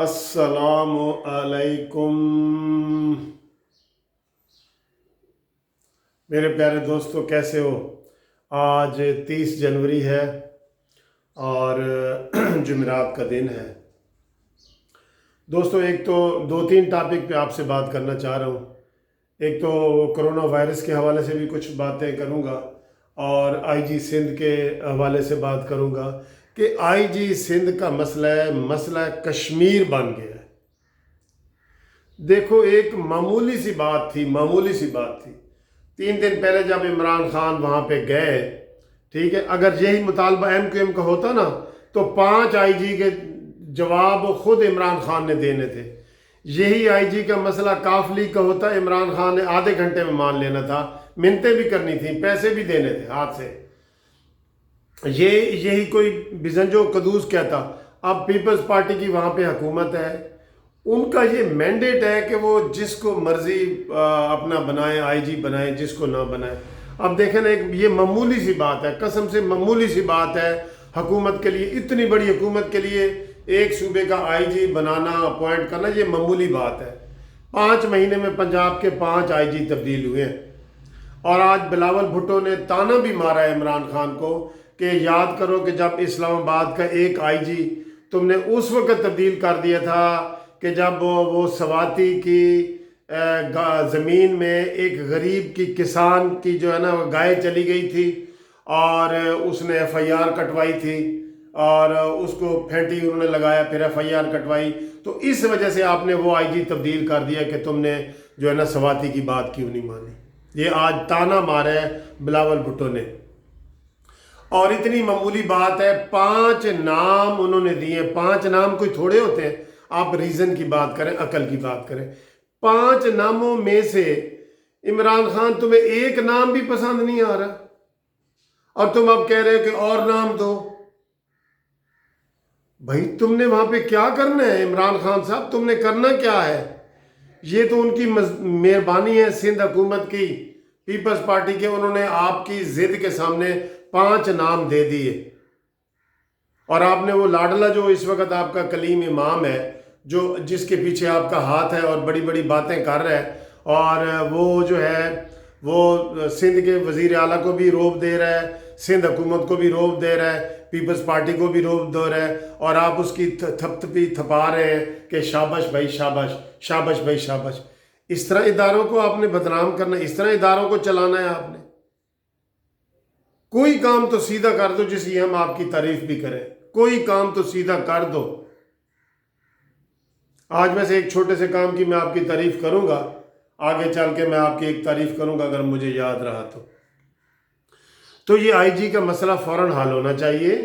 अस्सलाम अलैकुम मेरे प्यारे दोस्तों, कैसे हो। आज 30 जनवरी है और जुमेरात का दिन है। दोस्तों, एक तो दो तीन टॉपिक पे आपसे बात करना चाह रहा हूँ। एक तो कोरोना वायरस के हवाले से भी कुछ बातें करूँगा और आईजी सिंध के हवाले से बात करूँगा कि आईजी सिंध का मसला कश्मीर बन गया है। देखो, एक मामूली सी बात थी 3 दिन पहले जब इमरान खान वहाँ पे गए, ठीक है। अगर यही मुतालबा MQM का होता ना तो 5 IG के जवाब खुद इमरान खान ने देने थे। यही IG का मसला काफ लीग का होता, इमरान खान ने आधे घंटे में मान लेना था, मिन्नतें भी करनी थी, पैसे भी देने थे हाथ से। यही कोई बिजंजो कदूस कहता। अब पीपल्स पार्टी की वहाँ पे हुकूमत है, उनका ये मैंडेट है कि वो जिसको मर्जी अपना बनाए, IG बनाए, जिसको ना बनाए। अब देखें ना, एक ये मामूली सी बात है, कसम से मामूली सी बात है हुकूमत के लिए, इतनी बड़ी हुकूमत के लिए एक सूबे का IG बनाना, अपॉइंट करना, ये मामूली बात है। 5 महीने में पंजाब के 5 IG तब्दील हुए हैं। और आज बिलावल भुट्टो ने ताना भी मारा है इमरान खान को कि याद करो कि जब इस्लामाबाद का एक IG तुमने उस वक्त तब्दील कर दिया था कि जब वो सवाती की ज़मीन में एक गरीब की किसान की जो है ना गाय चली गई थी और उसने FIR कटवाई थी और उसको फेंटी उन्होंने लगाया, फिर FIR कटवाई। तो इस वजह से आपने वो IG तब्दील कर दिया कि तुमने जो है ना सवाती की बात क्यों नहीं मानी। ये आज ताना मारा है बिलावल भुट्टो ने। और इतनी मामूली बात है, 5 नाम उन्होंने दिए। 5 नाम कोई थोड़े होते हैं। आप रीज़न की बात करें, अकल की बात करें। 5 नामों में से इमरान खान, तुम्हें एक नाम भी पसंद नहीं आ रहा और तुम अब कह रहे हो कि और नाम दो। भाई, तुमने वहां पे क्या करना है इमरान खान साहब, तुमने करना क्या है? ये तो उनकी मेहरबानी है सिंध हुकूमत की, पीपल्स पार्टी के। उन्होंने आपकी जिद के सामने 5 नाम दे दिए और आपने वो लाडला जो इस वक्त आपका कलीम इमाम है, जो जिसके पीछे आपका हाथ है और बड़ी बड़ी बातें कर रहा है, और वो जो है वो सिंध के वजीर आला को भी रोब दे रहा है, सिंध हुकूमत को भी रोब दे रहा है, पीपल्स पार्टी को भी रोब दे रहा है, और आप उसकी थपथपी थपा रहे हैं कि शाबाश भाई शाबाश, शाबाश भाई शाबाश। इस तरह इदारों को आपने बदनाम करना, इस तरह इदारों को चलाना है आपने। कोई काम तो सीधा कर दो जिसकी हम आपकी तारीफ भी करें, कोई काम तो सीधा कर दो। आज में से एक छोटे से काम की मैं आपकी तारीफ करूंगा, आगे चल के मैं आपकी एक तारीफ करूंगा अगर मुझे याद रहा तो ये IG का मसला फौरन हल होना चाहिए।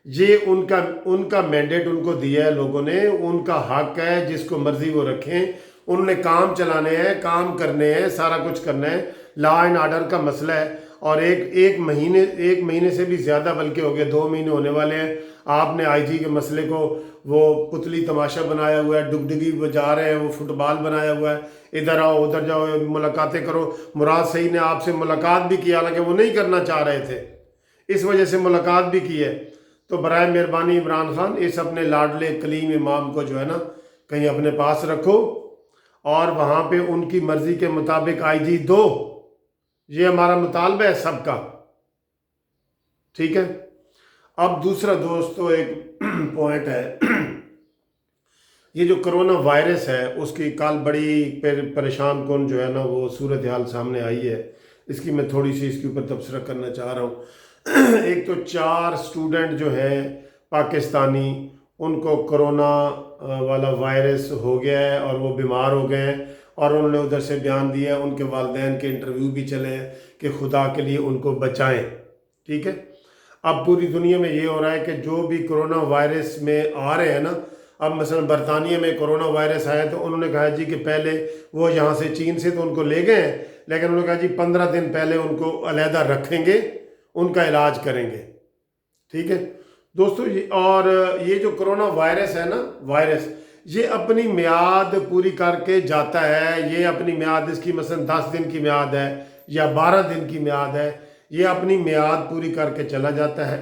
ये उनका मैंडेट उनको दिया है लोगों ने, उनका हक है, जिसको मर्जी वो रखें। उन्होंने काम चलाने हैं, काम करने हैं, सारा कुछ करना है। लॉ एंड ऑर्डर का मसला है और एक महीने से भी ज़्यादा बल्कि हो गए, 2 महीने होने वाले हैं। आपने IG के मसले को वो पुतली तमाशा बनाया हुआ है, डुगडुगी बजा रहे हैं, वो फुटबॉल बनाया हुआ है, इधर आओ उधर जाओ, मुलाकातें करो। मुराद सही ने आपसे मुलाकात भी की, हालांकि वो नहीं करना चाह रहे थे, इस वजह से मुलाकात भी की है। तो बराए मेहरबानी इमरान खान, इस अपने लाडले कलीम इमाम को जो है ना कहीं अपने पास रखो और वहाँ पे उनकी मर्जी के मुताबिक IG दो। ये हमारा मुतालबा है सबका, ठीक है। अब दूसरा दोस्तों एक पॉइंट है, ये जो कोरोना वायरस है उसकी कल बड़ी परेशान कौन जो है ना वो सूरत हाल सामने आई है। इसकी मैं थोड़ी सी इसके ऊपर तबसरा करना चाह रहा हूँ। एक तो 4 स्टूडेंट जो है पाकिस्तानी, उनको कोरोना वाला वायरस हो गया है और वो बीमार हो गए हैं और उन्होंने उधर से बयान दिया। उनके वालिदैन के इंटरव्यू भी चले हैं कि खुदा के लिए उनको बचाएं, ठीक है। अब पूरी दुनिया में ये हो रहा है कि जो भी कोरोना वायरस में आ रहे हैं ना, अब मसलन बरतानिया में कोरोना वायरस आया तो उन्होंने कहा जी कि पहले वो यहाँ से चीन से तो उनको ले गए हैं, लेकिन उन्होंने कहा जी 15 दिन पहले उनको अलहदा रखेंगे, उनका इलाज करेंगे, ठीक है दोस्तों। ये जो कोरोना वायरस है ना, वायरस ये अपनी मियाद पूरी करके जाता है। ये अपनी मियाद, इसकी मसलन 10 दिन की मियाद है या 12 दिन की मियाद है, ये अपनी मियाद पूरी करके चला जाता है।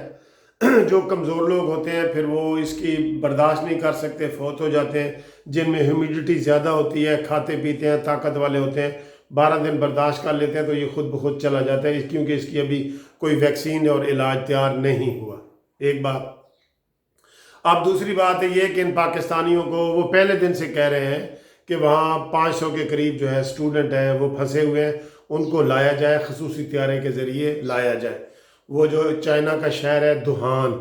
جو کمزور لوگ ہوتے ہیں پھر وہ اس کی برداشت نہیں کر سکتے، فوت ہو جاتے ہیں، جن میں ہیومیڈیٹی زیادہ ہوتی ہے، کھاتے پیتے ہیں، طاقت والے ہوتے ہیں، 12 دن برداشت کر لیتے ہیں تو یہ خود بخود چلا جاتا ہے، کیونکہ اس کی ابھی کوئی ویکسین اور علاج تیار نہیں ہوا۔ ایک بات۔ اب دوسری بات ہے یہ کہ ان پاکستانیوں کو وہ پہلے دن سے کہہ رہے ہیں کہ وہاں 500 کے قریب جو ہے اسٹوڈنٹ ہیں وہ پھنسے ہوئے ہیں، ان کو لایا جائے، خصوصی طیارے کے ذریعے لایا جائے۔ وہ جو چائنا کا شہر ہے دہان،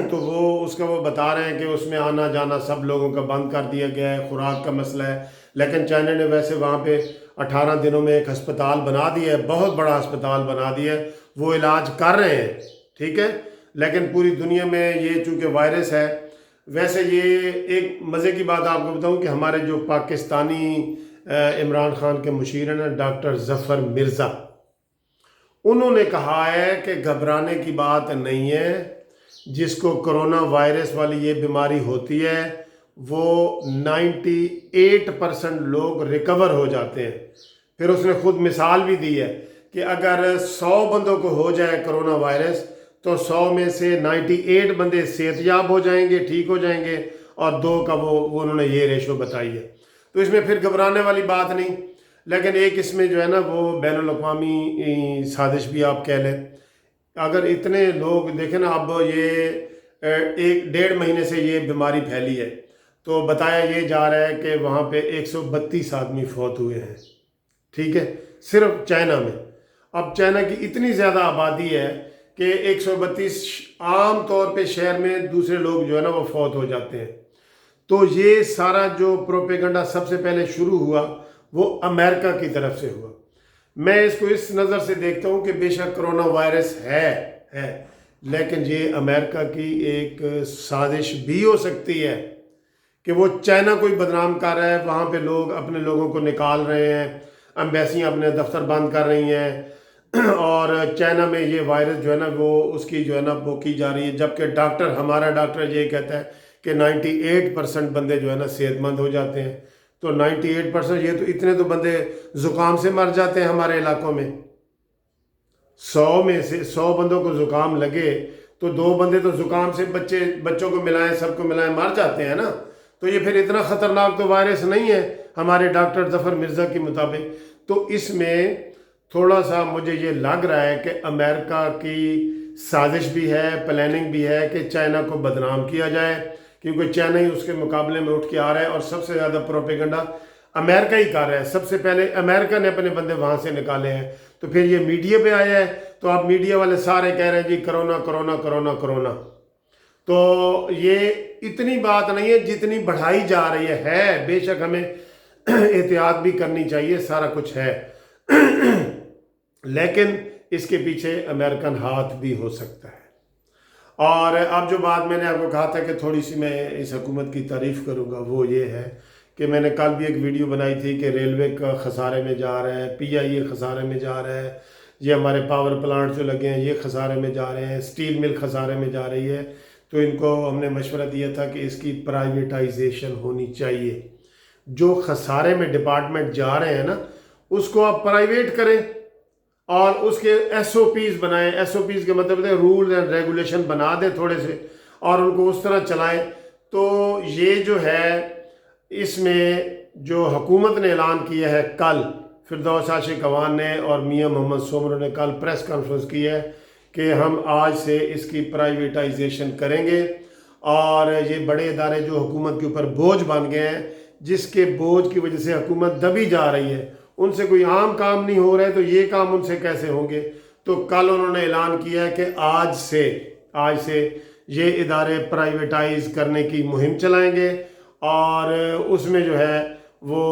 تو وہ اس کا وہ بتا رہے ہیں کہ اس میں آنا جانا سب لوگوں کا بند کر دیا گیا ہے، خوراک کا مسئلہ ہے، لیکن چائنا نے ویسے وہاں پہ 18 دنوں میں ایک ہسپتال بنا دیا ہے، بہت بڑا ہسپتال بنا دیا ہے، وہ علاج کر رہے ہیں، ٹھیک ہے۔ لیکن پوری دنیا میں یہ چونکہ وائرس ہے، ویسے یہ ایک مزے کی بات آپ کو بتاؤں کہ ہمارے جو پاکستانی عمران خان کے مشیر ہیں ڈاکٹر ظفر مرزا، انہوں نے کہا ہے کہ گھبرانے کی بات نہیں ہے، جس کو کرونا وائرس والی یہ بیماری ہوتی ہے وہ 98% لوگ ریکور ہو جاتے ہیں۔ پھر اس نے خود مثال بھی دی ہے کہ اگر 100 بندوں کو ہو جائے کرونا وائرس تو 100 میں سے 98 بندے صحت یاب ہو جائیں گے، ٹھیک ہو جائیں گے، اور 2 کا وہ انہوں نے یہ ریشو بتائی ہے۔ تو اس میں پھر گھبرانے والی بات نہیں، لیکن ایک اس میں جو ہے نا وہ بین الاقوامی سازش بھی آپ کہہ لیں۔ اگر اتنے لوگ دیکھیں نا، اب یہ 1.5 مہینے سے یہ بیماری پھیلی ہے تو بتایا یہ جا رہا ہے کہ وہاں پہ 132 آدمی فوت ہوئے ہیں، ٹھیک ہے، صرف چائنا میں۔ اب چائنا کی اتنی زیادہ آبادی ہے کہ 132 عام طور پہ شہر میں دوسرے لوگ جو ہے نا وہ فوت ہو جاتے ہیں۔ تو یہ سارا جو پروپیگنڈا سب سے پہلے شروع ہوا وہ امریکہ کی طرف سے ہوا۔ میں اس کو اس نظر سے دیکھتا ہوں کہ بے شک کرونا وائرس ہے، لیکن یہ امریکہ کی ایک سازش بھی ہو سکتی ہے کہ وہ چائنا کو ہی بدنام کر رہا ہے، وہاں پہ لوگ اپنے لوگوں کو نکال رہے ہیں، ایمبیسیاں اپنے دفتر بند کر رہی ہیں، اور چائنا میں یہ وائرس جو ہے نا وہ اس کی جو ہے نا وہ کی جا رہی ہے، جبکہ ہمارا ڈاکٹر یہ کہتا ہے کہ 98% بندے جو ہے نا صحت مند ہو جاتے ہیں۔ تو 98%، یہ تو اتنے تو بندے زکام سے مر جاتے ہیں ہمارے علاقوں میں۔ 100 میں سے 100 بندوں کو زکام لگے تو 2 بندے تو زکام سے بچوں کو ملائیں، سب کو ملائیں، مر جاتے ہیں نا۔ تو یہ پھر اتنا خطرناک تو وائرس نہیں ہے ہمارے ڈاکٹر ظفر مرزا کے مطابق۔ تو اس میں تھوڑا سا مجھے یہ لگ رہا ہے کہ امریکہ کی سازش بھی ہے، پلاننگ بھی ہے کہ چائنا کو بدنام کیا جائے، کیونکہ چائنا ہی اس کے مقابلے میں اٹھ کے آ رہا ہے، اور سب سے زیادہ پروپیگنڈا امریکہ ہی کر رہا ہے۔ سب سے پہلے امریکہ نے اپنے بندے وہاں سے نکالے ہیں، تو پھر یہ میڈیا پہ آیا ہے، تو اب میڈیا والے سارے کہہ رہے ہیں جی کرونا کرونا کرونا کرونا۔ تو یہ اتنی بات نہیں ہے جتنی بڑھائی جا رہی ہے، بے شک ہمیں احتیاط بھی کرنی چاہیے، سارا کچھ ہے، لیکن اس کے پیچھے امریکن ہاتھ بھی ہو سکتا ہے۔ اور اب جو بات میں نے آپ کو کہا تھا کہ تھوڑی سی میں اس حکومت کی تعریف کروں گا، وہ یہ ہے کہ میں نے کل بھی ایک ویڈیو بنائی تھی کہ ریلوے کا خسارے میں جا رہا ہے، پی آئی اے خسارے میں جا رہا ہے، یہ ہمارے پاور پلانٹ جو لگے ہیں یہ خسارے میں جا رہے ہیں، اسٹیل مل خسارے میں جا رہی ہے۔ تو ان کو ہم نے مشورہ دیا تھا کہ اس کی پرائیویٹائزیشن ہونی چاہیے، جو خسارے میں ڈپارٹمنٹ جا رہے ہیں نا اس کو آپ پرائیویٹ کریں، اور اس کے ایس او پیز بنائیں۔ ایس او پیز کے مطلب ہے رولز اینڈ ریگولیشن بنا دیں تھوڑے سے، اور ان کو اس طرح چلائیں۔ تو یہ جو ہے اس میں جو حکومت نے اعلان کیا ہے کل، فردوس عاشق اعوان نے اور میاں محمد سومرو نے کل پریس کانفرنس کی ہے کہ ہم آج سے اس کی پرائیویٹائزیشن کریں گے، اور یہ بڑے ادارے جو حکومت کے اوپر بوجھ بن گئے ہیں، جس کے بوجھ کی وجہ سے حکومت دبی جا رہی ہے، ان سے کوئی عام کام نہیں ہو رہے، تو یہ کام ان سے کیسے ہوں گے؟ تو کل انہوں نے اعلان کیا ہے کہ آج سے یہ ادارے پرائیویٹائز کرنے کی مہم چلائیں گے، اور اس میں جو ہے وہ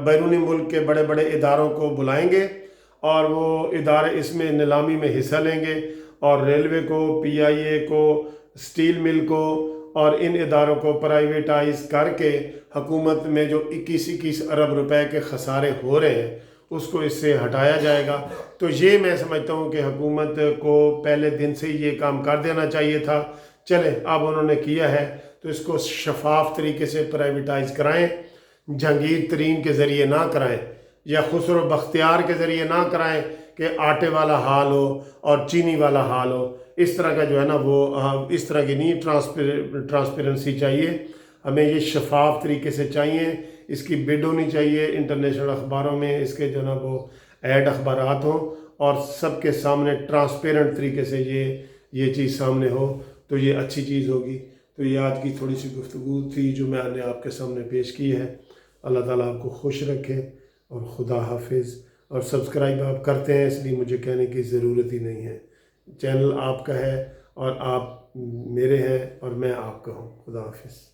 بیرونی ملک کے بڑے بڑے اداروں کو بلائیں گے، اور وہ ادارے اس میں نیلامی میں حصہ لیں گے، اور ریلوے کو، پی آئی اے کو، اسٹیل مل کو اور ان اداروں کو پرائیویٹائز کر کے حکومت میں جو 21 ارب روپے کے خسارے ہو رہے ہیں اس کو اس سے ہٹایا جائے گا۔ تو یہ میں سمجھتا ہوں کہ حکومت کو پہلے دن سے ہی یہ کام کر دینا چاہیے تھا۔ چلیں اب انہوں نے کیا ہے تو اس کو شفاف طریقے سے پرائیویٹائز کرائیں، جہانگیر ترین کے ذریعے نہ کرائیں، یا خسرو بختیار کے ذریعے نہ کرائیں کہ آٹے والا حال ہو اور چینی والا حال ہو۔ इस तरह का जो है ना वो इस तरह की नहीं, ट्रांसपेरेंसी चाहिए हमें, ये शफाफ तरीके से चाहिए, इसकी बिड होनी चाहिए इंटरनेशनल अखबारों में, इसके जो ना वो ऐड अखबारात हों और सबके सामने ट्रांसपेरेंट तरीके से ये चीज़ सामने हो, तो ये अच्छी चीज़ होगी। तो ये आज की थोड़ी सी गुफ्तगू थी जो मैंने आपके सामने पेश की है। अल्लाह ताला आपको खुश रखे और खुदा हाफिज़। और सब्सक्राइब आप करते हैं इसलिए मुझे कहने की ज़रूरत ही नहीं है, चैनल आपका है और आप मेरे हैं और मैं आपका हूँ। खुदा हाफिज़।